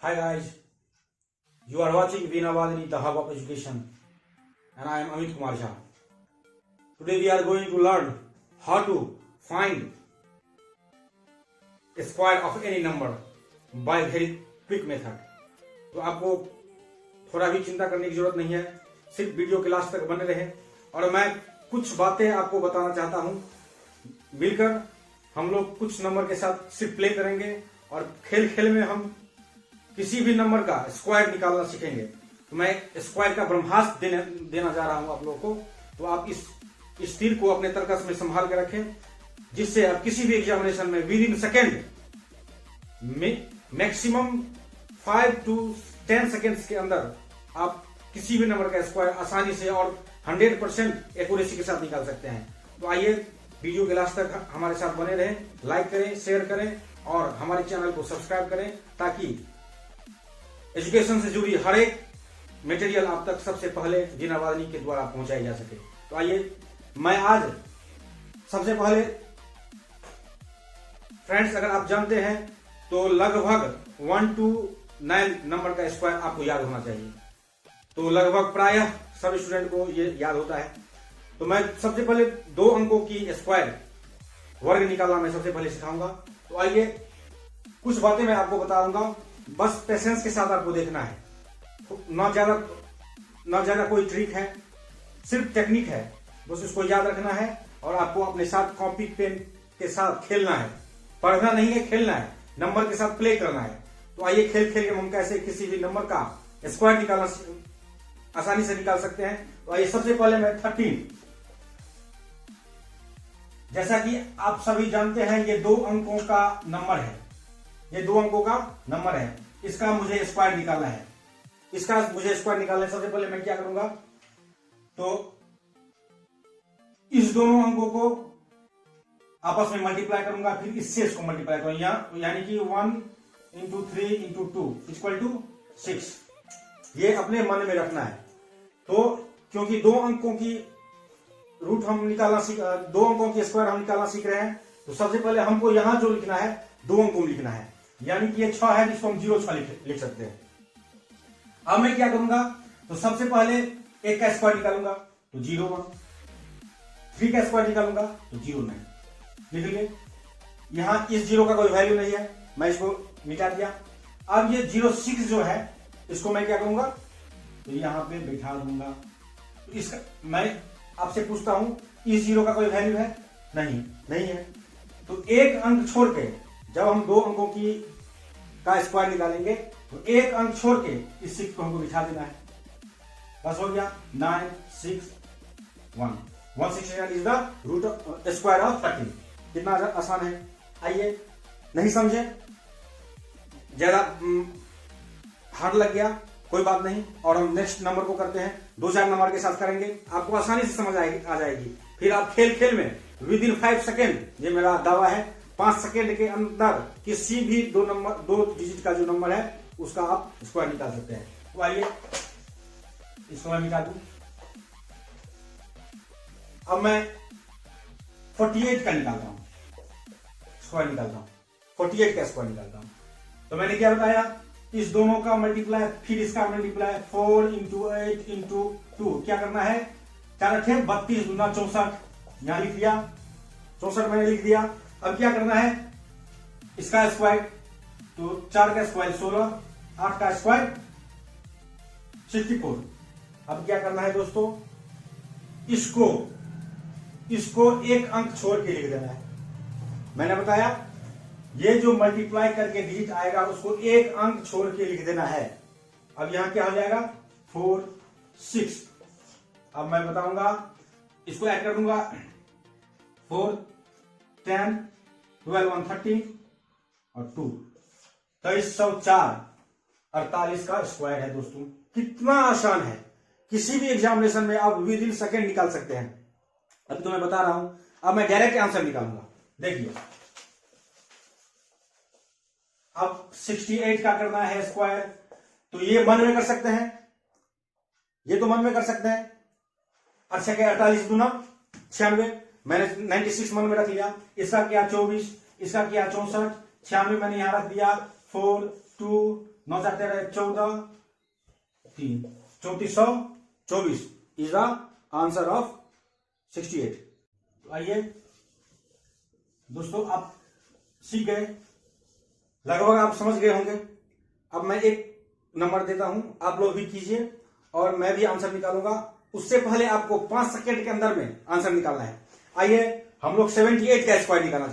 Hi guys, you are watching Veena Vadini, the Hub of Education, and I am Amit Kumar Jha. Today we are going to learn how to find a square of any number by very quick method. तो आपको थोड़ा भी चिंता करने की जरूरत नहीं है, सिर्फ वीडियो के लास्ट तक बने रहे और मैं कुछ बातें आपको बताना चाहता हूं। मिलकर हम लोग कुछ नंबर के साथ सिर्फ प्ले करेंगे और खेल खेल में हम किसी भी नंबर का स्क्वायर निकालना सीखेंगे। तो मैं स्क्वायर का ब्रह्मास्त्र देना जा रहा हूं आप लोगों को। तो आप इस तीर को अपने तर्कस में संभाल के रखें, जिससे आप किसी भी एग्जामिनेशन में with in second maximum 5 to 10 seconds के अंदर आप किसी भी नंबर का स्क्वायर आसानी से और 100% एक्यूरेसी के साथ निकाल सकते हैं। तो आइए वीडियो के लास्ट तक हमारे साथ बने रहें, लाइक करें, शेयर करें और हमारे चैनल को सब्सक्राइब करें, ताकि एजुकेशन से जुड़ी हर एक मटेरियल आप तक सबसे पहले वीना वादनी के द्वारा पहुंचाई जा सके। तो आइए, मैं आज सबसे पहले फ्रेंड्स, अगर आप जानते हैं तो लगभग 1 to 9 नंबर का स्क्वायर आपको याद होना चाहिए। तो लगभग प्रायः सब स्टूडेंट को ये याद होता है। तो मैं सबसे पहले 2 अंकों की स्क्वायर वर्ग निकालना मैं सबसे पहले सिखाऊंगा। तो आइए, कुछ बातें मैं आपको बताऊंगा, बस पेशेंस के साथ आपको देखना है। ना ज्यादा कोई ट्रिक है, सिर्फ टेक्निक है, बस उसको याद रखना है और आपको अपने साथ कॉपी पेन के साथ खेलना है। पढ़ना नहीं है, खेलना है, नंबर के साथ प्ले करना है। तो आइए, खेल खेल के हम कैसे किसी भी नंबर का स्क्वायर निकालना आसानी से निकाल सकते हैं। तो आइए, सबसे पहले मैं 13, जैसा कि आप सभी जानते हैं ये 2 अंकों का नंबर है, ये 2 अंकों का नंबर है, इसका मुझे स्क्वायर निकालना है। इसका मुझे स्क्वायर निकालना है, सबसे पहले मैं क्या करूंगा, तो इस दोनों अंकों को आपस में मल्टीप्लाई करूंगा, फिर इससे इसको मल्टीप्लाई करूंगा, यानी कि 1 into 3 into 2 = 6। ये अपने मन में रखना है। तो क्योंकि 2 अंकों की रूट हम निकालना 2 अंकों की स्क्वायर हम निकालना सीख रहे हैं, तो सबसे पहले हमको यहां जो लिखना है 2 अंकों में लिखना है, यानी कि ये 6 है, जिसको हम 0-6 लिख सकते हैं। अब मैं क्या करूंगा, तो सबसे पहले 1 का स्क्वायर निकालूंगा तो 0-1, 3 का स्क्वायर निकालूंगा तो 0-9 लिख लिए। यहां इस 0 का कोई वैल्यू नहीं है, मैं इसको मिटा दिया। अब ये 0-6 जो है, इसको मैं क्या करूंगा, तो यहां पे बैठा दूंगा। तो इसका मैं आपसे पूछता हूं, इस 0 का कोई वैल्यू है? नहीं है। तो एक अंक छोड़ के जब हम 2 अंकों का स्क्वायर निकालेंगे, तो एक अंक छोड़ के इस 6 को हमको बिठा देना है। बस हो गया, 9, 6, 1। 169 is the root square of 13। कितना आसान है। आइए, नहीं समझे, ज्यादा हार्ड लग गया, कोई बात नहीं, और हम नेक्स्ट नंबर को करते हैं। 2-4 नंबर के साथ करेंगे, आपको आसानी से समझ आ जाएगी। फिर आप खेल खेल में विद इन 5 सेकेंड, ये मेरा दावा है, 5 सेकेंड के अंदर किसी भी 2 डिजिट का जो नंबर है उसका आप स्क्वायर निकाल सकते हैं। तो आइए, इसको मैं मिटा दूं। अब मैं 48 का निकालता हूं, स्क्वायर निकालता हूं, 48 का स्क्वायर निकालता हूं। तो मैंने क्या बताया, इस दोनों का मल्टीप्लाई, फिर इसका मल्टीप्लाई, 4 into 8 into 2, क्या करना है, 4 × 32 × 64, यहां लिख दिया, 64 मैंने लिख दिया। अब क्या करना है, इसका स्क्वायर, तो 4 का स्क्वायर 16, 8 का स्क्वायर 64। अब क्या करना है दोस्तों, इसको एक अंक छोड़ के लिख देना है। मैंने बताया, ये जो मल्टीप्लाई करके डिजिट आएगा उसको एक अंक छोड़ के लिख देना है। अब यहां क्या हो जाएगा, 4, 6। अब मैं बताऊंगा, इसको ऐड कर दूंगा, 4, 10, 12, 130 और 2, 2304, 48 का स्क्वायर है दोस्तों। कितना आसान है, किसी भी एग्जामिनेशन में आप विद इन सेकेंड निकाल सकते हैं। अभी तो मैं बता रहा हूं, अब मैं डायरेक्ट आंसर निकालूंगा। देखिए, अब 68 का करना है स्क्वायर, तो ये मन में कर सकते हैं, ये तो मन में कर सकते हैं। अच्छा, क्या 48 दूना 96, मैंने 96 मन में रख लिया। इसका क्या 24, इसका क्या 64, 96 मैंने यहां रख दिया, 4, 2, 9 4 13 14 3 3424 इज द आंसर ऑफ 68। तो आइए दोस्तों, आप सीख गए, लगभग आप समझ गए होंगे। अब मैं एक नंबर देता हूं, आप लोग भी कीजिए और मैं भी आंसर निकालूंगा। उससे पहले आपको 5 सेकेंड के अंदर में आंसर निकालना है। आइए हम लोग 78 का स्क्वायर निकालने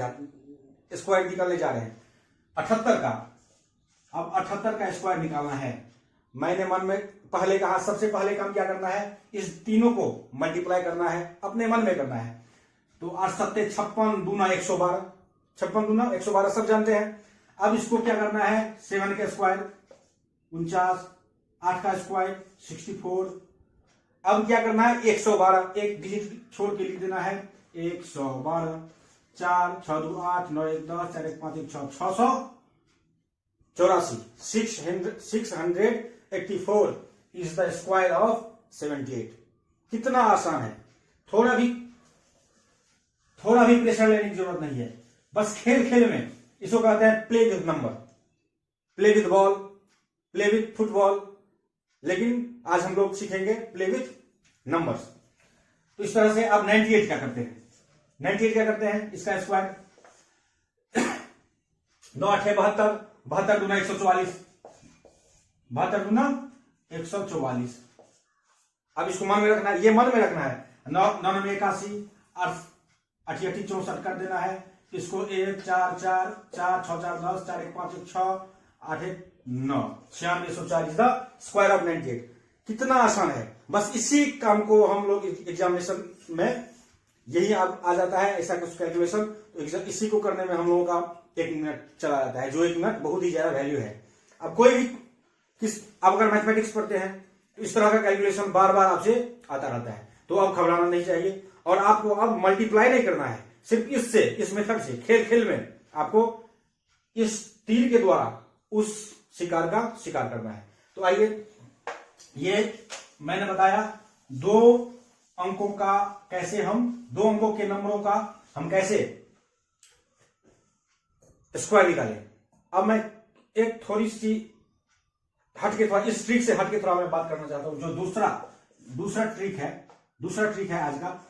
जा रहे हैं, 78 का। अब 78 का स्क्वायर निकालना है। मैंने मन में पहले कहा, सबसे पहले काम क्या करना है, इस तीनों को मल्टीप्लाई करना है, अपने मन में करना है। तो 8 7 56 दूना 112, 56 दूना 112 सब जानते हैं। अब इसको क्या करना है, 7 का स्क्वायर 49, 8 का स्क्वायर 64। अब क्या करना है, 112 एक डिजिट छोड़ के लिख देना है, 112। 4 6 2 8 9 1 10 4 1 5 1 6 684 684 इज द स्क्वायर ऑफ 78। कितना आसान है, थोड़ा भी प्रेशर लेने की जरूरत नहीं है। बस खेल खेल में इसको कहते हैं play with number, play with ball, play with football, लेकिन आज हम लोग सीखेंगे प्ले विद नंबर्स। तो इस तरह से अब 98 क्या करते हैं, 98 क्या करते हैं, इसका स्क्वायर 9 8 72, 72 दूना 144, 72 दूना 144। अब इसको मन में रखना है, ये मन में रखना है। 9 9 में 81, 8 64 कर देना है। इसको 1 4 4 4 6 4 10 4 1 5 1 6 8 1 9 9640 द स्क्वायर ऑफ 98। कितना आसान है, बस इसी काम को हम लोग एग्जामिनेशन में यही आ जाता है, ऐसा कुछ कैलकुलेशन। तो इसी को करने में हम लोगों का 1 मिनट चला जाता है, जो 1 मिनट बहुत ही ज्यादा वैल्यू है। अब कोई भी अब अगर मैथमेटिक्स पढ़ते हैं तो इस तरह का कैलकुलेशन बार बार आपसे आता रहता है, तो अब घबराना नहीं चाहिए। और आपको अब मल्टीप्लाई नहीं करना है, सिर्फ इस मेथड से खेल खेल में आपको इस तीर के द्वारा उस शिकार का शिकार करना है। तो आइए, ये मैंने बताया 2 अंकों का कैसे हम 2 अंकों के नंबरों का हम कैसे स्क्वायर निकालें। अब मैं एक थोड़ी सी हटके, थोड़ा इस ट्रिक से हटके थोड़ा मैं बात करना चाहता हूं। जो दूसरा ट्रिक है आज का,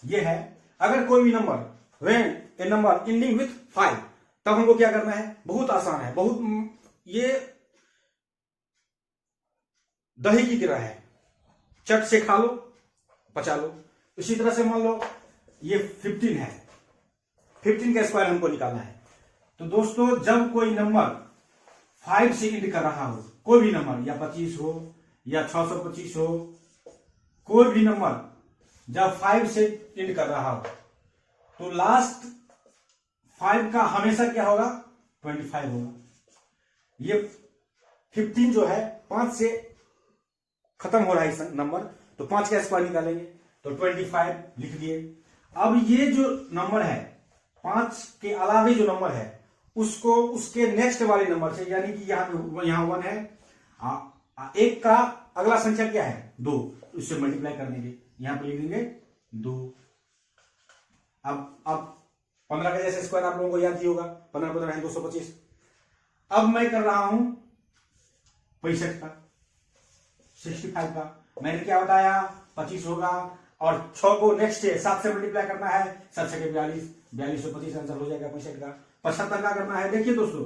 ये है, अगर कोई भी number, when A number ending with 5, तब हमको क्या करना है, बहुत आसान है, ये दही की तरह है, चट से खा लो पचा लो। इसी तरह से मान लो ये 15 है, 15 का स्क्वायर हमको निकालना है। तो दोस्तों, जब कोई नंबर 5 से एंड कर रहा हो, कोई भी नंबर, या 25 हो या 625 हो, कोई भी नंबर जब 5 से एंड कर रहा हो, तो लास्ट 5 का हमेशा क्या होगा, 25 होगा। ये 15 जो है 5 से खत्म हो रहा है नंबर, तो 5 का स्क्वायर निकालेंगे तो 25 लिख दिए। अब ये जो नंबर है, 5 के अलावा जो नंबर है, उसको उसके नेक्स्ट वाले नंबर से, यानी कि यहां 1 है, 1 का अगला संख्या क्या है, 2, उससे मल्टीप्लाई कर देंगे, यहां पर लिख देंगे 2। अब 15 का जैसे स्क्वायर आप लोगों को याद ही होगा, 15 15 है 225। अब मैं कर रहा हूं 65 का, 65 का। मैंने क्या बताया, 25 होगा और 6 को नेक्स्ट 7 से मल्टीप्लाई करना है, 7 से 42, 42 से 25 आंसर हो जाएगा 65 का। 75 का करना है। देखिए दोस्तों,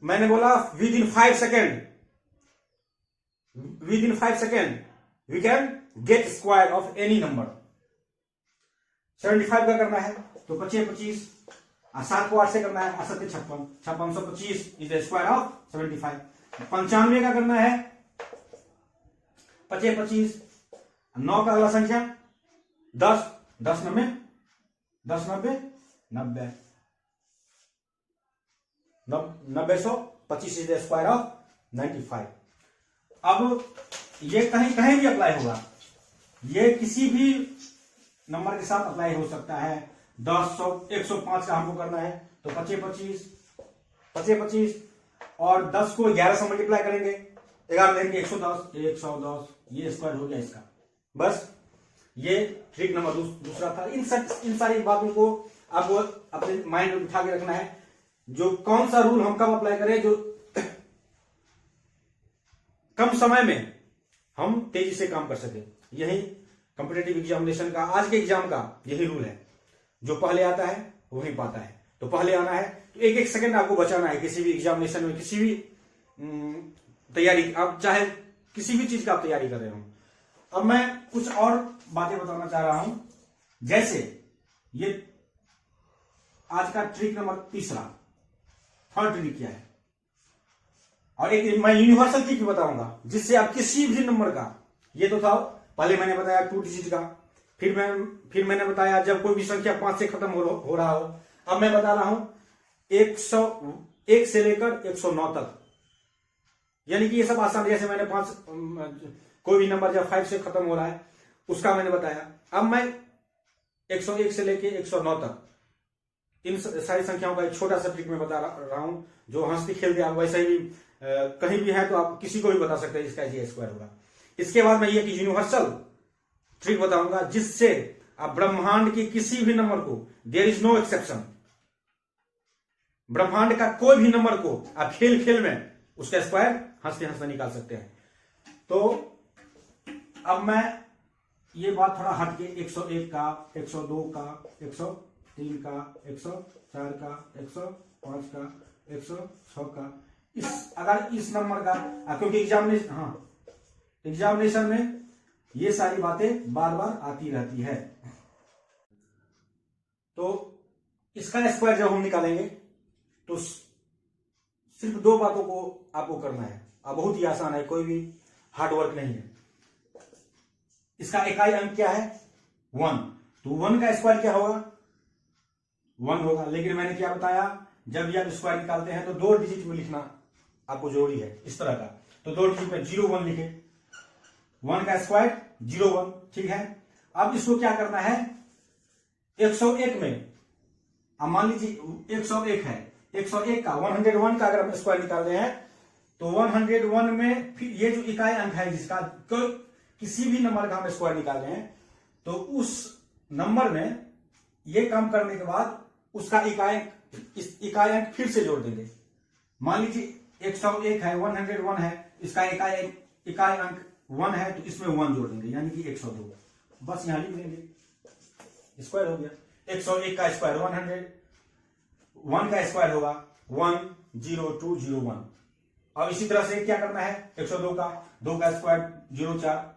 मैंने बोला within 5 second we can get square of any number. 75 का करना है तो 25 25, 7 को 8 से करना है, 7 56, 5625 इज द स्क्वायर ऑफ 75। 95 का करना है 25 25, 9 का अगला संख्या 10, 10 90, 10 90 90, 925 इज द स्क्वायर ऑफ 95। अब ये कहीं भी अप्लाई होगा, ये किसी भी नंबर के साथ अप्लाई हो सकता है। 10 100 105 का हमको करना है तो 25 25 और 10 को 11 से मल्टीप्लाई करेंगे, 11 देंगे 110, ये स्क्वायर हो गया इसका। बस ये ट्रिक नंबर दूसरा था। इन सारी बातों को आपको अपने माइंड में उठा के रखना है। जो कौन सा रूल हम कब अप्लाई करें जो कम समय में हम तेजी से काम कर सके। यही कॉम्पिटिटिव एग्जामिनेशन का, आज के एग्जाम का यही रूल है। जो पहले आता है वही पाता है। तो पहले आना है तो एक एक सेकंड आपको बचाना है किसी भी एग्जामिनेशन में, किसी भी तैयारी, आप चाहे किसी भी चीज का आप तैयारी कर रहे हो। अब मैं कुछ और बातें बताना चाह रहा हूं, जैसे ये आज का ट्रिक नंबर तीसरा, थर्ड ट्रिक क्या है, और एक मैं यूनिवर्सल ट्रिक भी बताऊंगा जिससे आप किसी भी नंबर का, ये तो था पहले मैंने बताया 2 डिजिट का, फिर मैंने बताया जब कोई भी संख्या 5 से खत्म हो रहा हो। अब मैं बता रहा हूं 101 से लेकर 109 तक, यानी कि ये सब आसान। जैसे मैंने कोई भी नंबर जब 5 से खत्म हो रहा है उसका मैंने बताया। अब मैं 101 से लेकर 109 तक इन सारी संख्याओं का एक छोटा सा ट्रिक में बता रहा हूं, जो हंसते खेलते आप वैसे ही कहीं भी है तो आप किसी को भी बता सकते हैं इसका ये स्क्वायर होगा। इसके बाद मैं ये कि यूनिवर्सल ट्रिक बताऊंगा जिससे आप ब्रह्मांड के किसी भी नंबर को, देयर इज नो एक्सेप्शन, ब्रह्मांड का कोई भी नंबर को आप खेल खेल में उसका स्क्वायर हंसते हंसते निकाल सकते हैं। तो अब मैं ये बात थोड़ा हट के 101 का, 102 का, 103 का, 104 का, 105 का, 106 का, अगर इस नंबर का, क्योंकि एग्जामिनेशन में ये सारी बातें बार बार आती रहती है। तो इसका स्क्वायर जब हम निकालेंगे तो सिर्फ 2 बातों को आपको करना है। अब बहुत ही आसान है, कोई भी हार्ड वर्क नहीं है। इसका इकाई अंक क्या है? 1। तो 1 का स्क्वायर क्या होगा? 1 होगा। लेकिन मैंने क्या बताया, जब भी आप स्क्वायर निकालते हैं तो 2 डिजिट में लिखना आपको जरूरी है, इस तरह का। तो 2 डिजिट में 01 लिखे, 1 का स्क्वायर 01, ठीक है। अब इसको क्या करना है, 101 में, अब मान लीजिए 101 है, 101 का 101 का अगर हम स्क्वायर निकाल रहे हैं तो 101 में फिर ये जो इकाई अंक है जिसका किसी भी नंबर का हम स्क्वायर निकाल रहे हैं तो उस नंबर में ये काम करने के बाद उसका इकाई अंक फिर से जोड़ देंगे। मान लीजिए 101 है, 101 है, इसका इकाई अंक 1 है तो इसमें 1 जोड़ देंगे, यानी कि 102। बस यहां लिख देंगे, स्क्वायर हो गया। 101 का स्क्वायर 101 का स्क्वायर होगा 10201। अब इसी तरह से क्या करना है, 102 का 2 का स्क्वायर 04,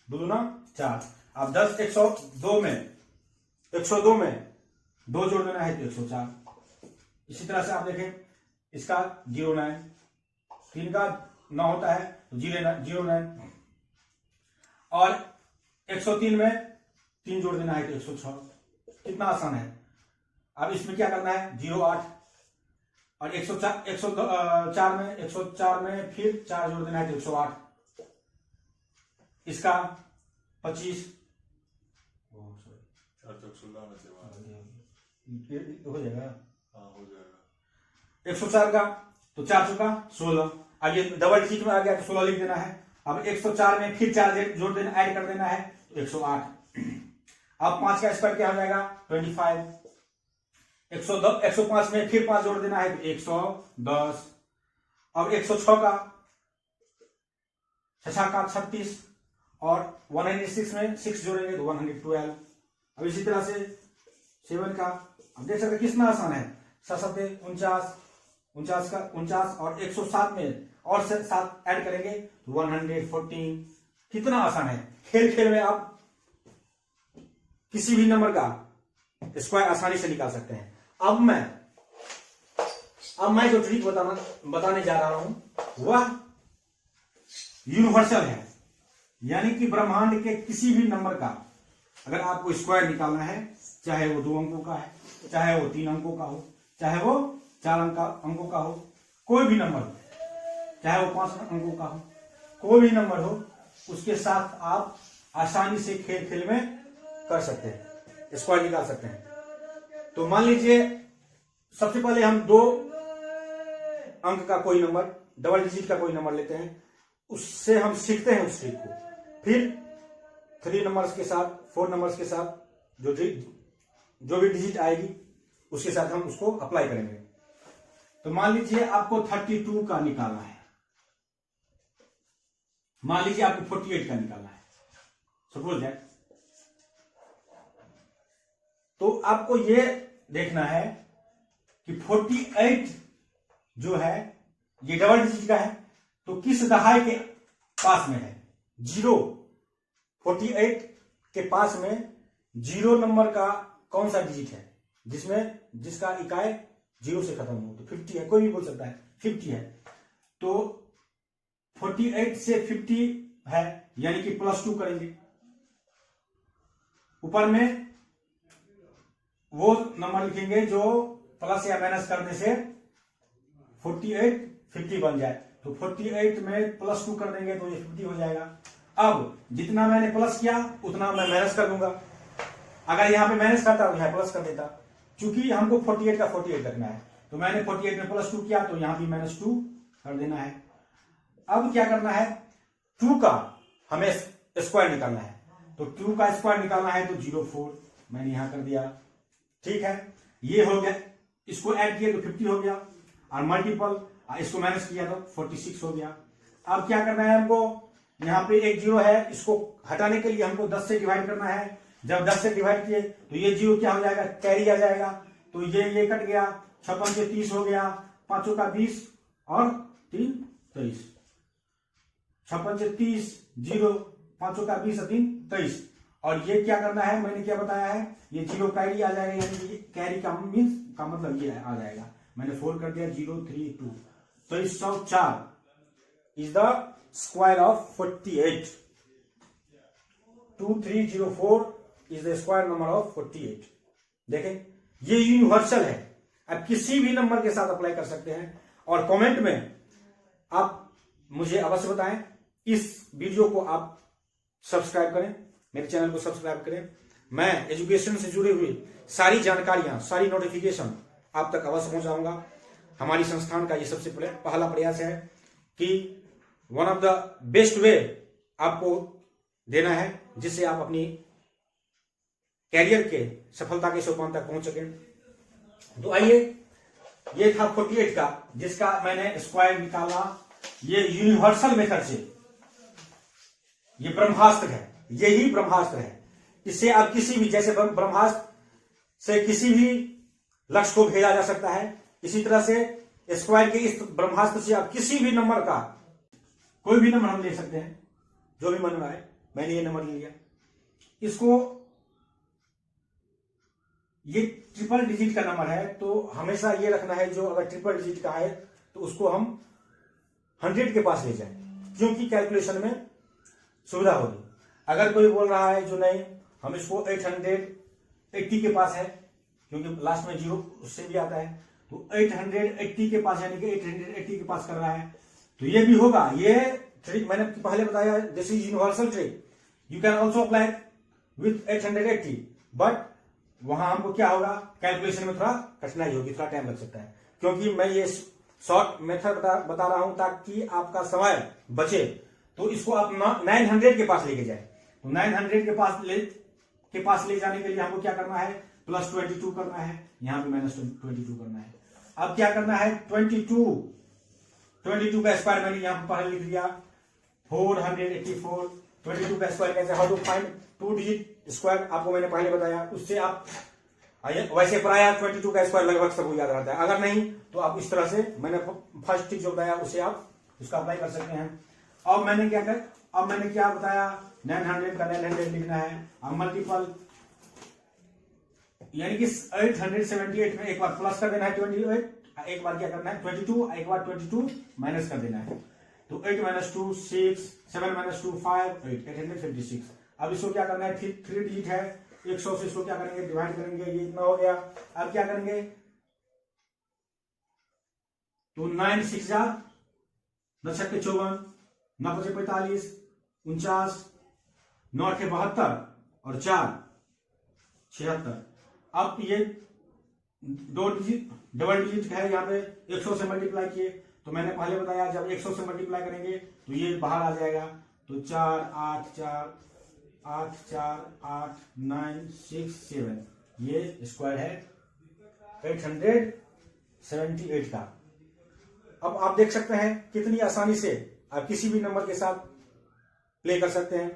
2 दूना 4। अब 102 में 2 जोड़ देना है तो 104। इसी तरह से आप देखें, इसका 09, 3 का 9 होता है तो 09, और 103 में 3 जोड़ देना है तो 106। कितना आसान है। अब इसमें क्या करना है, 08, और 104 में फिर 4 जोड़ देना है तो 108। इसका 25 हो जाएगा, हो जाएगा। 104 का तो 4 चुका 16। अब ये डबल डिजिट में आ गया तो 16 लिख देना है। अब 104 में फिर 4 जोड़ देना, ऐड कर देना है तो 108। अब 5 का स्क्वायर क्या हो जाएगा, 25। 105 में फिर 5 जोड़ देना है तो 110। अब 106 का 36, और 106 में 6 जोड़ेंगे तो 112। अब इसी तरह से 7 का, अब देख सकते कितना आसान है, 7 49 का 49, और 107 में और 7 ऐड करेंगे तो 114। कितना आसान है। खेल खेल में आप किसी भी नंबर का स्क्वायर आसानी से निकाल सकते हैं। अब मैं जो ट्रिक बताने जा रहा हूं वह यूनिवर्सल है, यानी कि ब्रह्मांड के किसी भी नंबर का अगर आपको स्क्वायर निकालना है, चाहे वो 2 अंकों का है, चाहे वो 3 अंकों का हो, चाहे वो 4 अंकों का हो, कोई भी नंबर हो, चाहे वो 5 अंकों का हो, कोई भी नंबर हो, उसके साथ आप आसानी से खेल खेल में कर सकते हैं, स्क्वायर निकाल सकते हैं। तो मान लीजिए सबसे पहले हम 2 अंक का कोई नंबर, डबल डिजिट का कोई नंबर लेते हैं, उससे हम सीखते हैं उस ट्रिक को। फिर 3 नंबर्स के साथ, 4 नंबर्स के साथ जो भी डिजिट आएगी उसके साथ हम उसको अप्लाई करेंगे। तो मान लीजिए आपको 32 का निकालना है, मान लीजिए आपको 48 का निकालना है, सपोज दैट। तो आपको ये देखना है कि 48 जो है ये डबल डिजिट का है, तो किस दहाई के पास में है? 0। 48 के पास में 0 नंबर का कौन सा डिजिट है जिसका इकाई 0 से खत्म हो? तो 50 है, कोई भी बोल सकता है 50 है। तो 48 से 50 है, यानी कि +2 करेंगे। ऊपर में वो नंबर लिखेंगे जो प्लस या माइनस करने से 48 50 बन जाए। तो 48 में +2 कर देंगे तो ये 50 हो जाएगा। अब जितना मैंने प्लस किया उतना मैं माइनस कर दूंगा। अगर यहां पे माइनस करता तो यहां प्लस कर देता, क्योंकि हमको 48 का 48 रखना है। तो मैंने 48 में +2 किया तो यहां भी -2 कर देना है। अब क्या करना है, 2 का हमें स्क्वायर निकालना है। तो 2 का स्क्वायर निकालना है तो 04 मैंने यहां कर दिया, ठीक है। ये हो गया, इसको ऐड किया तो 50 हो गया, और मल्टीपल इसको माइनस किया तो 46 हो गया। अब क्या करना है हमको, यहाँ पे एक 0 है, इसको हटाने के लिए हमको 10 से डिवाइड करना है। जब 10 से डिवाइड किए तो ये 0 क्या हो जाएगा, कैरी आ जाएगा। तो ये कट गया, 56 से 30 हो गया, 5 का 20 और 3 23। 56 से 30 0, 5 का 20 और 3 23। और ये क्या करना है, मैंने क्या बताया है, ये 0 कैरी आ जाएगा, यानी कि कैरी का मीन्स का मतलब ये आ जाएगा। मैंने 4 कर दिया, 0 3 2। तो 104 is the square of 48। 2304 is the square number of 48। देखें, ये यूनिवर्सल है, आप किसी भी नंबर के साथ अप्लाई कर सकते हैं। और कमेंट में आप मुझे अवश्य बताएं, इस वीडियो को आप सब्सक्राइब करें, मेरे चैनल को सब्सक्राइब करें। मैं एजुकेशन से जुड़े हुए सारी जानकारियां, सारी नोटिफिकेशन आप तक अवश्य पहुंचाऊंगा। हमारी संस्थान का ये सबसे पहला प्रयास है कि one of the best way आपको देना है, जिससे आप अपनी कैरियर के सफलता के सोपान तक पहुंच सकें। तो आइए, ये था 48 का, जिसका मैंने स्क्वायर निकाला। ये यूनिवर्सल मेथड से, ये ब्रह्मास्त्र है, यही ब्रह्मास्त्र है। इससे आप किसी भी, जैसे ब्रह्मास्त्र से किसी भी लक्ष्य को भेजा जा सकता है, इसी तरह से स्क्वायर के इस ब्रह्मास्त्र से आप किसी भी नंबर का, कोई भी नंबर हम ले सकते हैं, जो भी मन में आए। मैंने ये नंबर ले लिया, इसको, ये ट्रिपल डिजिट का नंबर है, तो हमेशा ये रखना है, जो अगर ट्रिपल डिजिट का है तो उसको हम 100 के पास ले जाएं, क्योंकि कैलकुलेशन में सुविधा होगी। अगर कोई बोल रहा है जो नहीं, हम इसको 880 के पास है, क्योंकि लास्ट में 0 उससे भी आता है, तो 880 के पास, यानी कि 880 के पास कर रहा है, तो ये भी होगा। ये ट्रिक मैंने पहले बताया, this is universal trick, you can also apply with 880, but वहां हमको क्या होगा, कैलकुलेशन में थोड़ा कठिनाई होगी, थोड़ा टाइम लग सकता है। क्योंकि मैं ये शॉर्ट मेथड बता रहा हूं ताकि आपका समय बचे। तो इसको आप 900 के पास लेके जाए। तो 900 के पास ले जाने के लिए हमको क्या करना है, +22 करना है, यहां पे -22 करना है। अब क्या करना है, 22 का स्क्वायर मैंने यहां पर पहले लिख दिया, 484। 22 का स्क्वायर कैसे, how to find 2 digit square, आपको मैंने पहले बताया। उससे आप वैसे प्राय 22 का स्क्वायर लगभग सबको याद रहता है, अगर नहीं तो आप इस तरह से, मैंने फर्स्ट ट्रिक जो बताया उससे आप उसका अप्लाई कर सकते हैं। अब मैंने क्या बताया, 900 का 900 लिखना है। अब मल्टीपल, यानी कि 878 में एक बार प्लस कर देना है 28, एक बार क्या करना है 22, एक बार 22 माइनस कर देना है। तो 8 - 2 6, 7 - 2 5, 8, 856। अब इसको क्या करना है, 3 डिजिट है, 100 से इसको क्या करेंगे, डिवाइड करेंगे, ये इतना हो गया। अब क्या करेंगे, तो 9 6 जा 9 6 54, 9 5 45, 49, 9 8 72 और 4 76। अब ये 2 डिजिट डबल डिजिट है, यहाँ पे 100 से मल्टीप्लाई किए, तो मैंने पहले बताया जब 100 से मल्टीप्लाई करेंगे तो ये बाहर आ जाएगा। तो 4 8 4 8 4 8 9 6 7, ये स्क्वायर है 878 का। अब आप देख सकते हैं कितनी आसानी से आप किसी भी नंबर के साथ प्ले कर सकते हैं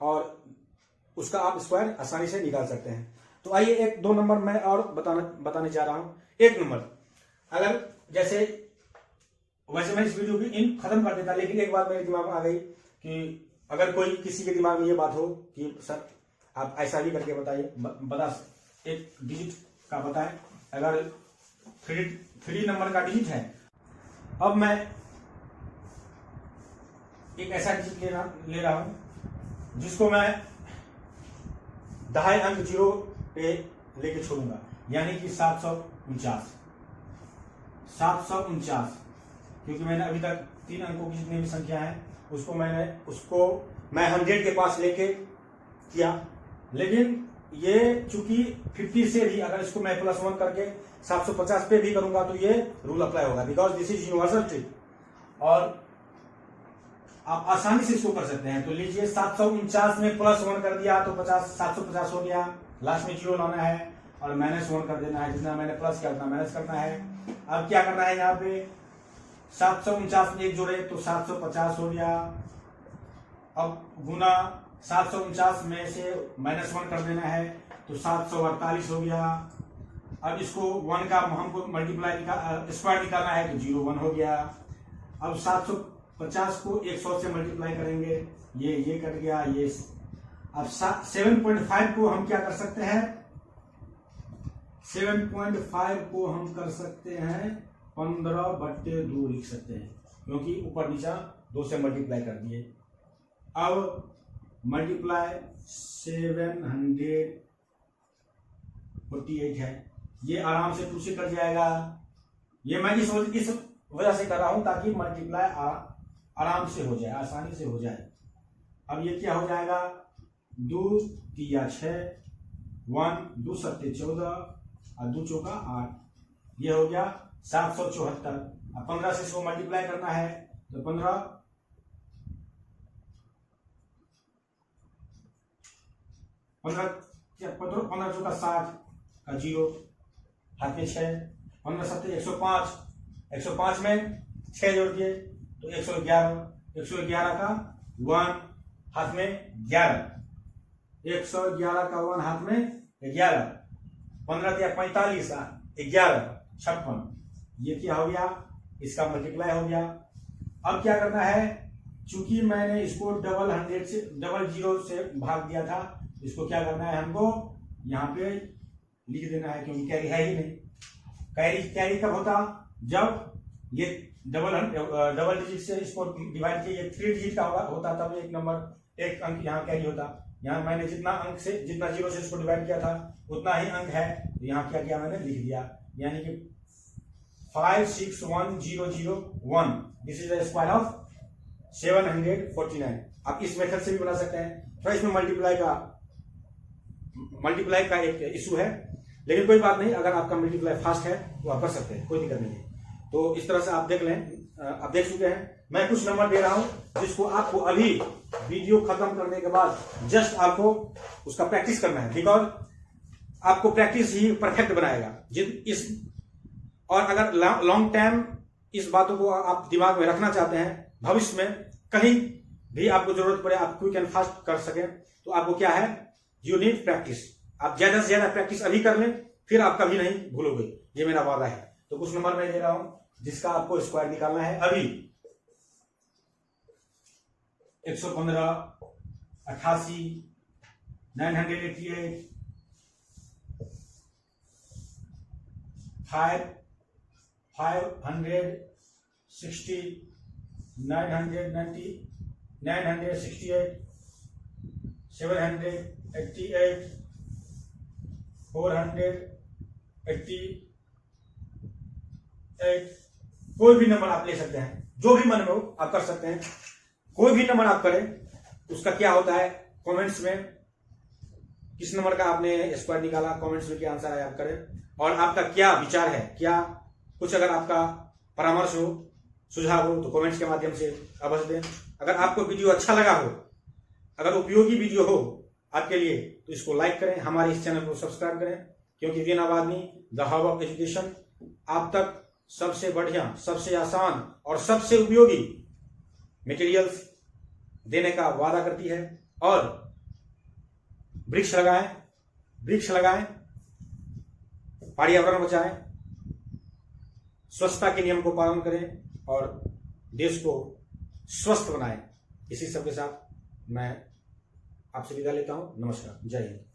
और उसका आप स्क्वायर आसानी से निकाल सकते हैं। तो आइए एक दो नंबर मैं और बताने जा रहा हूं। एक नंबर अगर जैसे वैसे मैं इस वीडियो की इन खत्म कर देता, लेकिन एक बात मेरे दिमाग में आ गई कि अगर कोई किसी के दिमाग में ये बात हो कि सर आप ऐसा भी करके बताइए, बता एक डिजिट का बताएं। अगर थ्री नंबर का डिजिट है, अब मैं एक ऐसा डिजिट ले रहा हूं जिसको मैं 2.5 अंक जीरो पे लेके छोड़ूंगा, यानी कि 749, क्योंकि मैंने अभी तक 3 अंकों की जितनी भी संख्या है उसको मैं 100 के पास लेके किया, लेकिन ये चूंकि 50 से भी अगर इसको मैं +1 करके 750 पे भी करूंगा तो ये रूल अप्लाई होगा, because this is universal trick और आप आसानी से इसको कर सकते हैं। तो लीजिए 749 में +1 कर दिया तो 750 हो गया, लास्ट में 0 लाना है और -1 कर देना है, जितना मैंने प्लस किया उतना माइनस करना है। अब क्या करना है, यहाँ पे 749 में 1 जोड़े तो 750 हो गया, अब गुना 749 में से -1 कर देना है तो 748 हो गया। अब इसको 1 का हमको मल्टीप्लाई स्क्वायर निकालना है तो 0 1 हो गया। अब 750 को 100 से मल्टीप्लाई करेंगे, ये कट गया, ये। अब 7.5 को हम क्या कर सकते हैं, 7.5 को हम कर सकते हैं 15/2 लिख सकते हैं, क्योंकि ऊपर नीचा 2 से मल्टीप्लाई कर दिए। अब मल्टीप्लाई 748 है, ये आराम से 2 से कट जाएगा। ये मैं इस वजह से कर रहा हूं ताकि मल्टीप्लाई आराम से हो जाए, आसानी से हो जाए। अब ये क्या हो जाएगा, 2 3 6, 1 2 7 14 और 2 चौका 8, ये हो गया 774। अब 15 से इसको मल्टीप्लाई करना है तो 15 चौका 60 का 0, हाथ में 6, 15 7 105 में 6 जोड़ दिए तो 111 का 1 हाथ में 11, 111 का 1 हाथ में 11, 15 × 45 11 56, ये क्या हो गया, इसका मल्टीप्लाई हो गया। अब क्या करना है, चूंकि मैंने इसको डबल 0 से भाग दिया था, इसको क्या करना है, हमको यहाँ पे लिख देना है, क्योंकि कैरी है ही नहीं। कैरी कब होता, जब ये डबल डिजिट से इसको डिवाइड किया, ये 3 डिजिट का होता तब एक अंक यहाँ कैरी होता। यहाँ मैंने जितना 0 से इसको डिवाइड किया था उतना ही अंक है, तो यहाँ क्या किया मैंने, लिख दिया, यानी कि 561,001, this is the square of 749। आप इस मेथड से भी बना सकते हैं। थोड़ा इसमें मल्टीप्लाई का एक इशू है, लेकिन कोई बात नहीं, अगर आपका मल्टीप्लाई फास्ट है तो आप कर सकते हैं, कोई दिक्कत नहीं है। तो इस तरह से आप देख लें, आप देख चुके हैं। मैं कुछ नंबर दे रहा हूं जिसको आपको अभी वीडियो खत्म करने के बाद जस्ट आपको उसका प्रैक्टिस करना है, बिकॉज आपको प्रैक्टिस ही परफेक्ट बनाएगा। और अगर लॉन्ग टाइम इस बातों को आप दिमाग में रखना चाहते हैं, भविष्य में कहीं भी आपको जरूरत पड़े आप क्विक एंड फास्ट कर सकें, तो आपको क्या है, यू नीड प्रैक्टिस। आप ज्यादा से ज्यादा प्रैक्टिस अभी कर लें, फिर आप कभी नहीं भूलोगे, ये मेरा वादा है। तो कुछ नंबर मैं दे रहा हूं जिसका आपको स्क्वायर निकालना है अभी। 115, 88, 988, 560, 990, 968, 788, 488, कोई भी नंबर आप ले सकते हैं, जो भी मन में हो आप कर सकते हैं। कोई भी नंबर आप करें, उसका क्या होता है, कमेंट्स में किस नंबर का आपने स्क्वायर निकाला, कमेंट्स में क्या आंसर है आप करें, और आपका क्या विचार है, क्या कुछ अगर आपका परामर्श हो, सुझाव हो, तो कमेंट्स के माध्यम से अवश्य दें। अगर आपको वीडियो अच्छा लगा हो, अगर उपयोगी वीडियो हो आपके लिए, तो इसको लाइक करें, हमारे इस चैनल को सब्सक्राइब करें, क्योंकि Veena Vadani the hub of education आप तक सबसे बढ़िया, सबसे आसान और सबसे उपयोगी मटेरियल्स देने का वादा करती है। और वृक्ष लगाएं, पर्यावरण बचाएं, स्वच्छता के नियम को पालन करें और देश को स्वस्थ बनाएं। इसी सब के साथ मैं आपसे विदा लेता हूं। नमस्कार, जय हिंद।